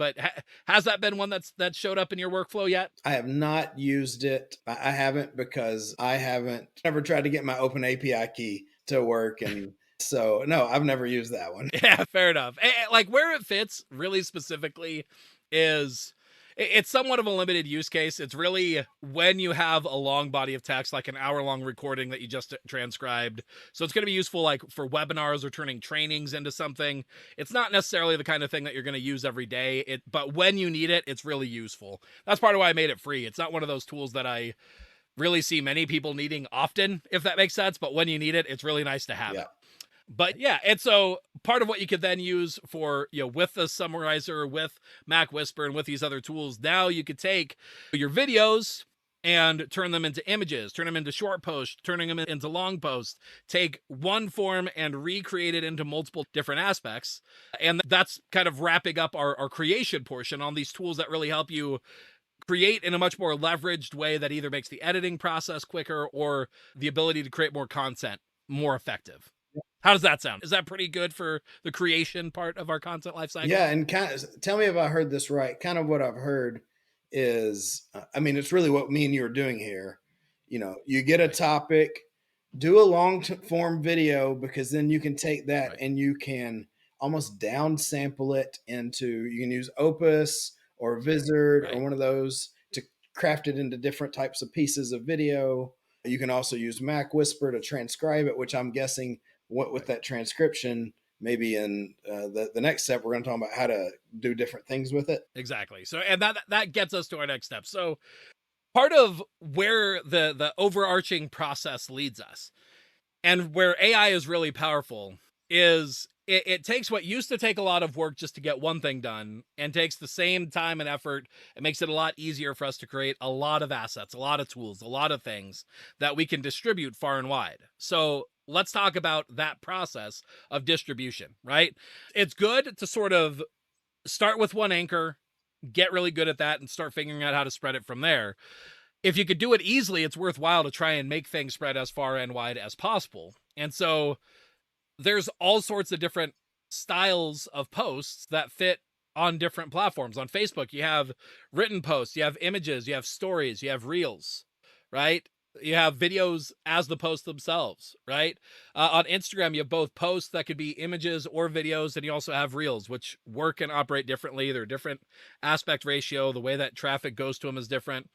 has that been one that showed up in your workflow yet? I have not used it. I haven't, because I haven't ever tried to get my open API key to work. And so, no, I've never used that one. Yeah, fair enough. Like where it fits really specifically is it's somewhat of a limited use case. It's really when you have a long body of text, like an hour-long recording that you just transcribed. So it's going to be useful like for webinars or turning trainings into something. It's not necessarily the kind of thing that you're going to use every day, but when you need it, it's really useful. That's part of why I made it free. It's not one of those tools that I really see many people needing often, if that makes sense. But when you need it, it's really nice to have it. But yeah, and so part of what you could then use for, with the summarizer, with Mac Whisper, and with these other tools, now you could take your videos and turn them into images, turn them into short posts, turning them into long posts, take one form and recreate it into multiple different aspects. And that's kind of wrapping up our creation portion on these tools that really help you create in a much more leveraged way that either makes the editing process quicker or the ability to create more content more effective. How does that sound? Is that pretty good for the creation part of our content life cycle? Yeah, and kind of tell me if I heard this right. Kind of what I've heard is, I mean, it's really what me and you are doing here. You get a Right. topic, do a long form video, because then you can take that Right. and you can almost down sample it into, you can use Opus or Vizard or Right. one of those to craft it into different types of pieces of video. You can also use Mac Whisper to transcribe it, which I'm guessing what with Right. that transcription, maybe in the next step, we're going to talk about how to do different things with it. Exactly. So, and that gets us to our next step. So, part of where the overarching process leads us, and where AI is really powerful, is it takes what used to take a lot of work just to get one thing done and takes the same time and effort. It makes it a lot easier for us to create a lot of assets, a lot of tools, a lot of things that we can distribute far and wide. So let's talk about that process of distribution, right? It's good to sort of start with one anchor, get really good at that, and start figuring out how to spread it from there. If you could do it easily, it's worthwhile to try and make things spread as far and wide as possible. And so there's all sorts of different styles of posts that fit on different platforms. On Facebook, you have written posts, you have images, you have stories, you have reels, right? You have videos as the posts themselves, right? On Instagram, you have both posts that could be images or videos, and you also have reels, which work and operate differently. They're different aspect ratio. The way that traffic goes to them is different.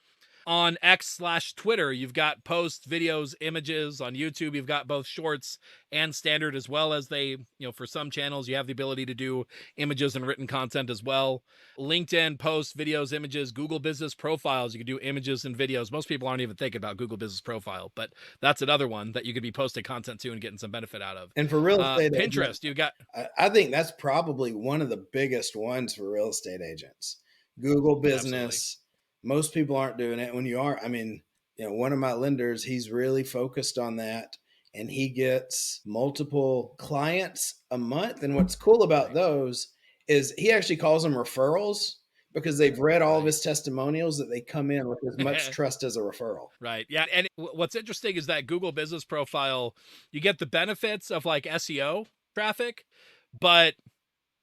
On X/Twitter, you've got posts, videos, images. On YouTube, you've got both shorts and standard, as well as for some channels, you have the ability to do images and written content as well. LinkedIn, posts, videos, images. Google Business Profiles, you can do images and videos. Most people aren't even thinking about Google Business Profile, but that's another one that you could be posting content to and getting some benefit out of. And for real estate agents, Pinterest, you got I think that's probably one of the biggest ones for real estate agents. Google absolutely Business, most people aren't doing it. When you are, I mean, one of my lenders, he's really focused on that, and he gets multiple clients a month. And what's cool about right, those is he actually calls them referrals because they've read all of right. his testimonials, that they come in with as much trust as a referral. Right. Yeah. And what's interesting is that Google Business Profile, you get the benefits of like SEO traffic, but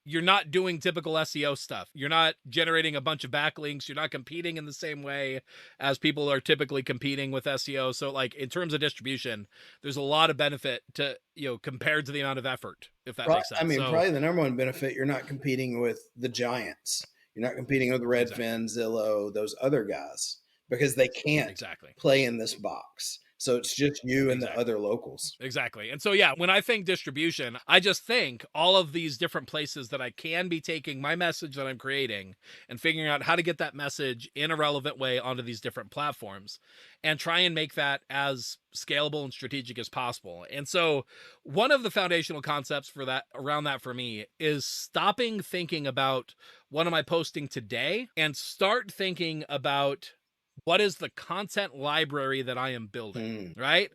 you're not doing typical SEO stuff. You're not generating a bunch of backlinks. You're not competing in the same way as people are typically competing with SEO. So, like, in terms of distribution, there's a lot of benefit to, compared to the amount of effort, if that makes I sense. mean, So, probably the number one benefit, you're not competing with the giants. You're not competing with exactly. Redfin, Zillow, those other guys, because they can't Exactly. play in this box. So it's just you and the Exactly. other locals. Exactly. And so, yeah, when I think distribution, I just think all of these different places that I can be taking my message that I'm creating and figuring out how to get that message in a relevant way onto these different platforms and try and make that as scalable and strategic as possible. And so, one of the foundational concepts for that around that for me is stopping thinking about what am I posting today and start thinking about what is the content library that I am building, Hmm. right?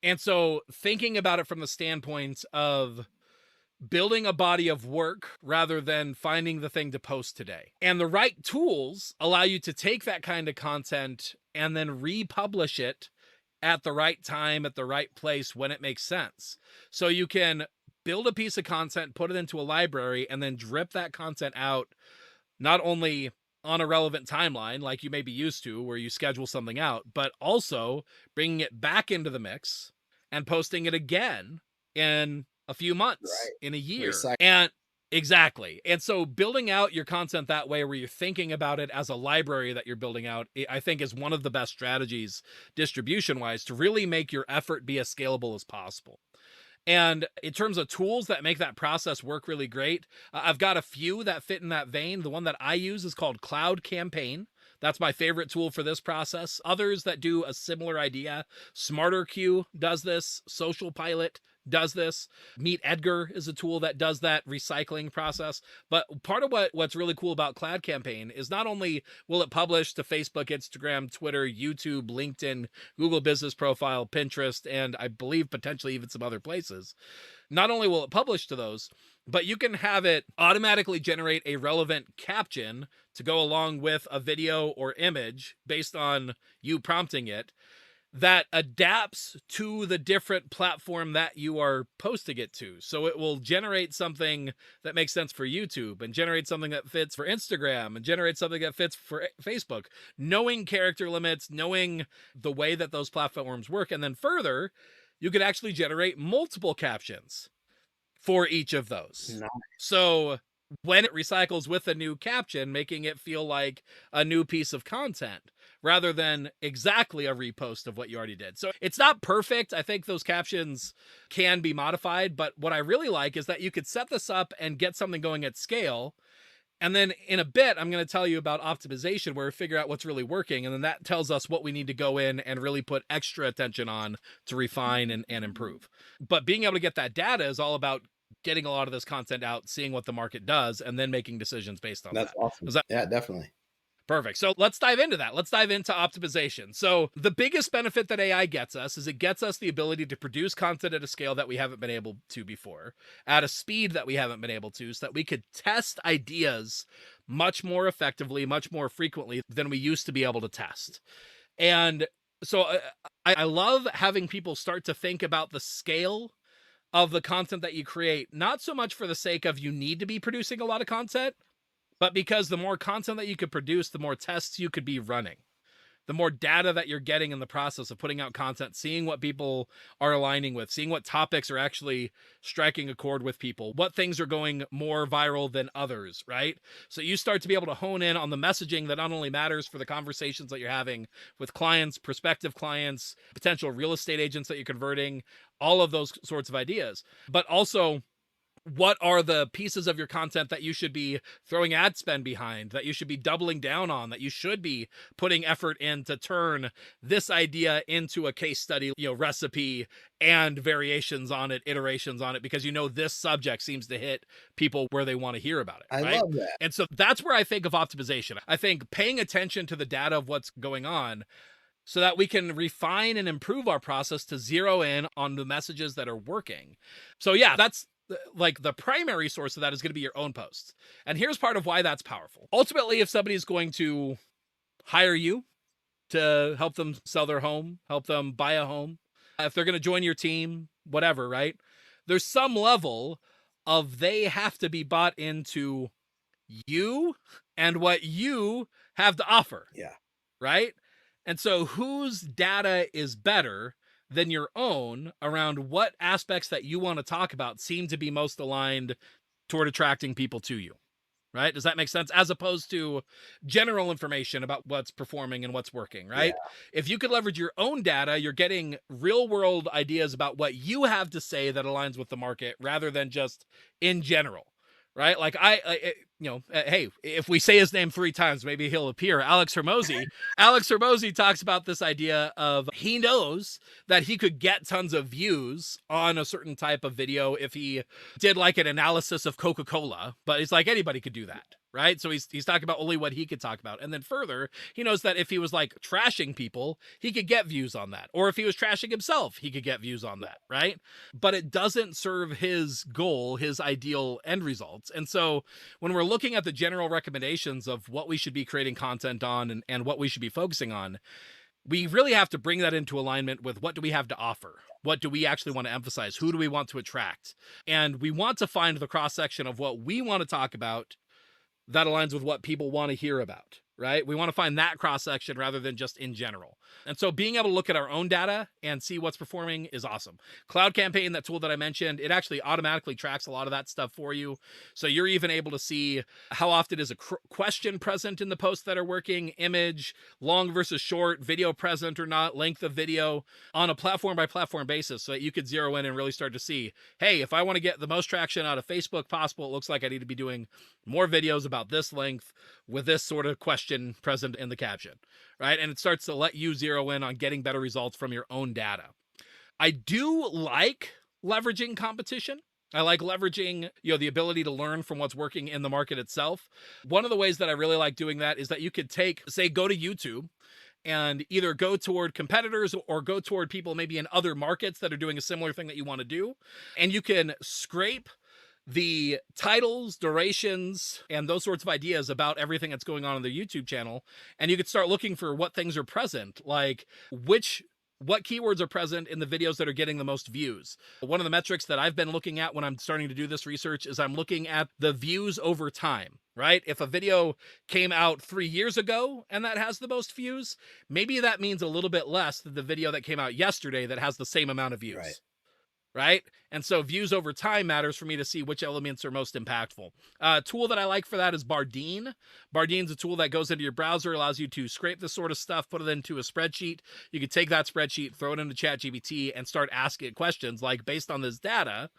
And so thinking about it from the standpoint of building a body of work rather than finding the thing to post today. And the right tools allow you to take that kind of content and then republish it at the right time, at the right place when it makes sense. So you can build a piece of content, put it into a library, and then drip that content out not only on a relevant timeline like you may be used to where you schedule something out, but also bringing it back into the mix and posting it again in a few months, Right. in a year. Recycle. And exactly. And so building out your content that way where you're thinking about it as a library that you're building out, I think is one of the best strategies distribution wise to really make your effort be as scalable as possible. And in terms of tools that make that process work really great, I've got a few that fit in that vein. The one that I use is called Cloud Campaign. That's my favorite tool for this process. Others that do a similar idea, Smarter Queue does this, Social Pilot does this. Meet Edgar is a tool that does that recycling process. But part of what's really cool about Cloud Campaign is not only will it publish to Facebook, Instagram, Twitter, YouTube, LinkedIn, Google Business Profile, Pinterest, and I believe potentially even some other places. Not only will it publish to those, but you can have it automatically generate a relevant caption to go along with a video or image based on you prompting it that adapts to the different platform that you are posting it to. So it will generate something that makes sense for YouTube, and generate something that fits for Instagram, and generate something that fits for Facebook, knowing character limits, knowing the way that those platforms work. And then further, you could actually generate multiple captions for each of those. Nice. So when it recycles with a new caption, making it feel like a new piece of content rather than exactly a repost of what you already did. So it's not perfect. I think those captions can be modified, but what I really like is that you could set this up and get something going at scale. And then in a bit, I'm going to tell you about optimization, where we figure out what's really working. And then that tells us what we need to go in and really put extra attention on to refine and improve. But being able to get that data is all about getting a lot of this content out, seeing what the market does, and then making decisions based on That's that. awesome. Is that Yeah, definitely. perfect? So let's dive into that. Let's dive into optimization. So the biggest benefit that AI gets us is it gets us the ability to produce content at a scale that we haven't been able to before, at a speed that we haven't been able to, so that we could test ideas much more effectively, much more frequently than we used to be able to test. And so I love having people start to think about the scale of the content that you create, not so much for the sake of you need to be producing a lot of content, but because the more content that you could produce, the more tests you could be running, the more data that you're getting in the process of putting out content, seeing what people are aligning with, seeing what topics are actually striking a chord with people, what things are going more viral than others, right? So you start to be able to hone in on the messaging that not only matters for the conversations that you're having with clients, prospective clients, potential real estate agents that you're converting, all of those sorts of ideas, but also what are the pieces of your content that you should be throwing ad spend behind, that you should be doubling down on, that you should be putting effort in to turn this idea into a case study, recipe and variations on it, iterations on it, because this subject seems to hit people where they want to hear about it, I right? love that. And so that's where I think of optimization. I think paying attention to the data of what's going on so that we can refine and improve our process to zero in on the messages that are working. So yeah, that's like the primary source of that is going to be your own posts. And here's part of why that's powerful. Ultimately, if somebody's going to hire you to help them sell their home, help them buy a home, if they're going to join your team, whatever, right? There's some level of they have to be bought into you and what you have to offer. Yeah. Right? And so whose data is better than your own around what aspects that you want to talk about seem to be most aligned toward attracting people to you? Right? Does that make sense? As opposed to general information about what's performing and what's working, right? Yeah. If you could leverage your own data, you're getting real world ideas about what you have to say that aligns with the market rather than just in general, right? Like hey, if we say his name 3 times, maybe he'll appear. Alex Hermosi. Alex Hermosi talks about this idea of he knows that he could get tons of views on a certain type of video if he did like an analysis of Coca-Cola, but it's like anybody could do that, right? So he's talking about only what he could talk about. And then further, he knows that if he was like trashing people, he could get views on that. Or if he was trashing himself, he could get views on that, right? But it doesn't serve his goal, his ideal end results. And so when we're looking at the general recommendations of what we should be creating content on and what we should be focusing on, we really have to bring that into alignment with what do we have to offer? What do we actually want to emphasize? Who do we want to attract? And we want to find the cross section of what we want to talk about that aligns with what people want to hear about, right? We want to find that cross section rather than just in general. And so being able to look at our own data and see what's performing is awesome. Cloud Campaign, that tool that I mentioned, it actually automatically tracks a lot of that stuff for you. So you're even able to see how often is a question present in the posts that are working, image, long versus short, video present or not, length of video on a platform by platform basis, so that you could zero in and really start to see, hey, if I want to get the most traction out of Facebook possible, it looks like I need to be doing more videos about this length with this sort of question present in the caption, right? And it starts to let you zero in on getting better results from your own data. I do like leveraging competition. I like leveraging, the ability to learn from what's working in the market itself. One of the ways that I really like doing that is that you could go to YouTube and either go toward competitors or go toward people maybe in other markets that are doing a similar thing that you want to do. And you can scrape the titles, durations, and those sorts of ideas about everything that's going on their YouTube channel. And you could start looking for what things are present, like which what keywords are present in the videos that are getting the most views. One of the metrics that I've been looking at when I'm starting to do this research is I'm looking at the views over time, right? If a video came out 3 years ago and that has the most views, maybe that means a little bit less than the video that came out yesterday that has the same amount of views. Right. And so views over time matters for me to see which elements are most impactful. Tool that I like for that is Bardeen. Bardeen's a tool that goes into your browser, allows you to scrape this sort of stuff, put it into a spreadsheet. You can take that spreadsheet, throw it into ChatGPT, and start asking it questions like, based on this data,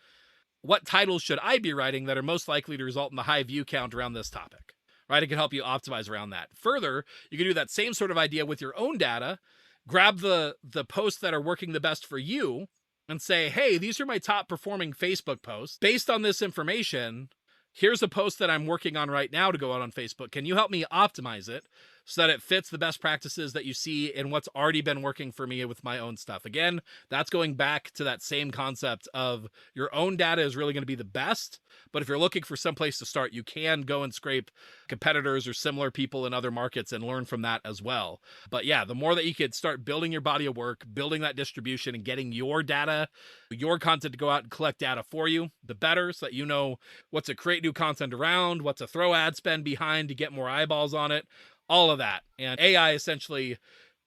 what titles should I be writing that are most likely to result in the high view count around this topic? Right? It can help you optimize around that. Further, you can do that same sort of idea with your own data. Grab the posts that are working the best for you and say, hey, these are my top performing Facebook posts. Based on this information, here's a post that I'm working on right now to go out on Facebook. Can you help me optimize it so that it fits the best practices that you see in what's already been working for me with my own stuff? Again, that's going back to that same concept of your own data is really going to be the best. But if you're looking for some place to start, you can go and scrape competitors or similar people in other markets and learn from that as well. But yeah, the more that you could start building your body of work, building that distribution and getting your data, your content to go out and collect data for you, the better, so that you know what to create new content around, what to throw ad spend behind to get more eyeballs on it, all of that. And AI essentially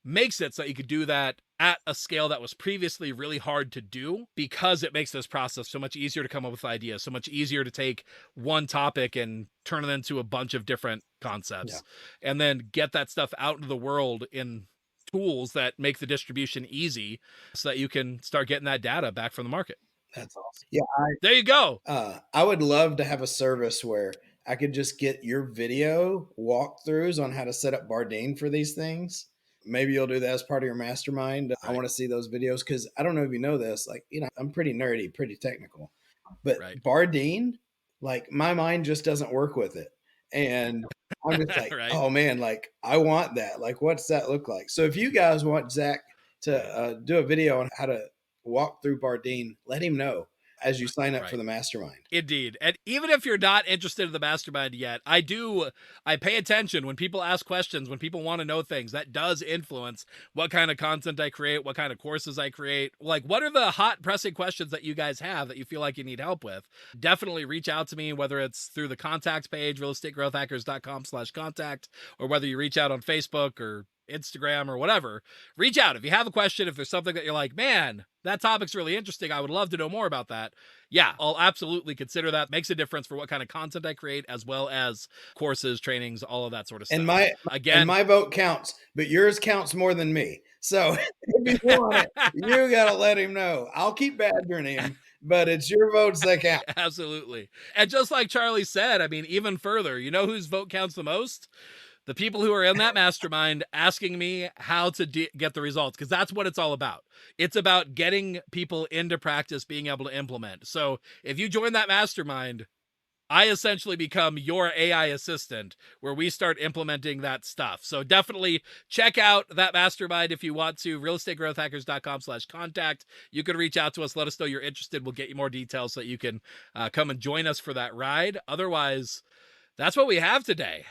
makes it so that you could do that at a scale that was previously really hard to do, because it makes this process so much easier to come up with ideas, so much easier to take one topic and turn it into a bunch of different concepts, and then get that stuff out into the world in tools that make the distribution easy so that you can start getting that data back from the market. That's awesome. Yeah. There you go. I would love to have a service where I could just get your video walkthroughs on how to set up Bardeen for these things. Maybe you'll do that as part of your mastermind. I want to see those videos because I don't know if you know this. Like, I'm pretty nerdy, pretty technical, but Bardeen, like my mind just doesn't work with it. And I'm just like, oh man, like I want that. Like, what's that look like? So if you guys want Zach to do a video on how to walk through Bardeen, let him know as you sign up for the mastermind. Indeed. And even if you're not interested in the mastermind yet, I pay attention when people ask questions, when people want to know things. That does influence what kind of content I create, what kind of courses I create. Like, what are the hot pressing questions that you guys have that you feel like you need help with? Definitely reach out to me, whether it's through the contact page, realestategrowthhackers.com/contact, or whether you reach out on Facebook or Instagram or whatever. Reach out if you have a question, if there's something that you're like, man, that topic's really interesting, I would love to know more about that. Yeah, I'll absolutely consider that. Makes a difference for what kind of content I create, as well as courses, trainings, all of that sort of stuff. And my vote counts, but yours counts more than me. So if you want it, you got to let him know. I'll keep badgering him, but it's your votes that count. Absolutely. And just like Charlie said, I mean, even further, you know whose vote counts the most? The people who are in that mastermind asking me how to get the results, because that's what it's all about. It's about getting people into practice, being able to implement. So if you join that mastermind, I essentially become your AI assistant where we start implementing that stuff. So definitely check out that mastermind if you want to. realestategrowthhackers.com/contact. You can reach out to us. Let us know you're interested. We'll get you more details so that you can come and join us for that ride. Otherwise, that's what we have today.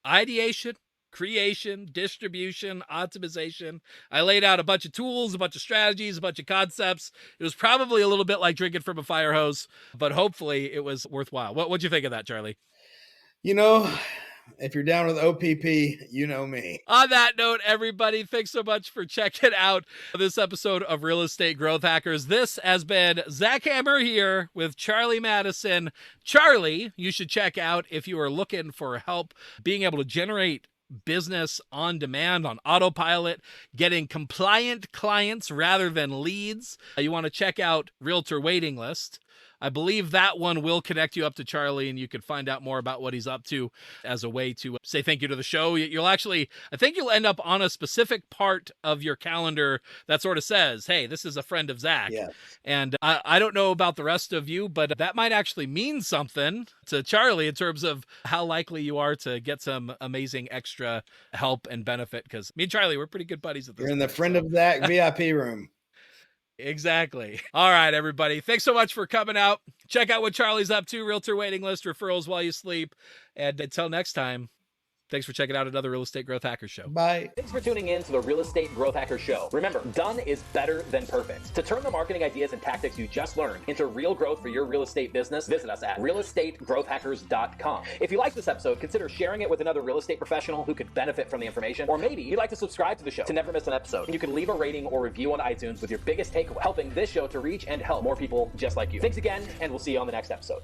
Ideation, creation, distribution, optimization. I laid out a bunch of tools, a bunch of strategies, a bunch of concepts. It was probably a little bit like drinking from a fire hose, but hopefully it was worthwhile. What'd you think of that, Charlie? If you're down with OPP, you know me. On that note, everybody, thanks so much for checking out this episode of Real Estate Growth Hackers. This has been Zach Hammer here with Charlie Madison. Charlie, you should check out if you are looking for help being able to generate business on demand, on autopilot, getting compliant clients rather than leads. You want to check out Realtor Waiting List. I believe that one will connect you up to Charlie, and you can find out more about what he's up to as a way to say thank you to the show. I think you'll end up on a specific part of your calendar that sort of says, hey, this is a friend of Zach. Yes. And I don't know about the rest of you, but that might actually mean something to Charlie in terms of how likely you are to get some amazing extra help and benefit, because me and Charlie, we're pretty good buddies at this You're in the friend of Zach VIP room. Exactly. All right, everybody. Thanks so much for coming out. Check out what Charlie's up to. Realtor Waiting List, referrals while you sleep. And until next time, Thanks for checking out another Real Estate Growth Hacker Show. Bye. Thanks for tuning in to the Real Estate Growth Hacker Show. Remember, done is better than perfect. To turn the marketing ideas and tactics you just learned into real growth for your real estate business, visit us at realestategrowthhackers.com. If you like this episode, consider sharing it with another real estate professional who could benefit from the information, or maybe you'd like to subscribe to the show to never miss an episode. You can leave a rating or review on iTunes with your biggest takeaway, helping this show to reach and help more people just like you. Thanks again, and we'll see you on the next episode.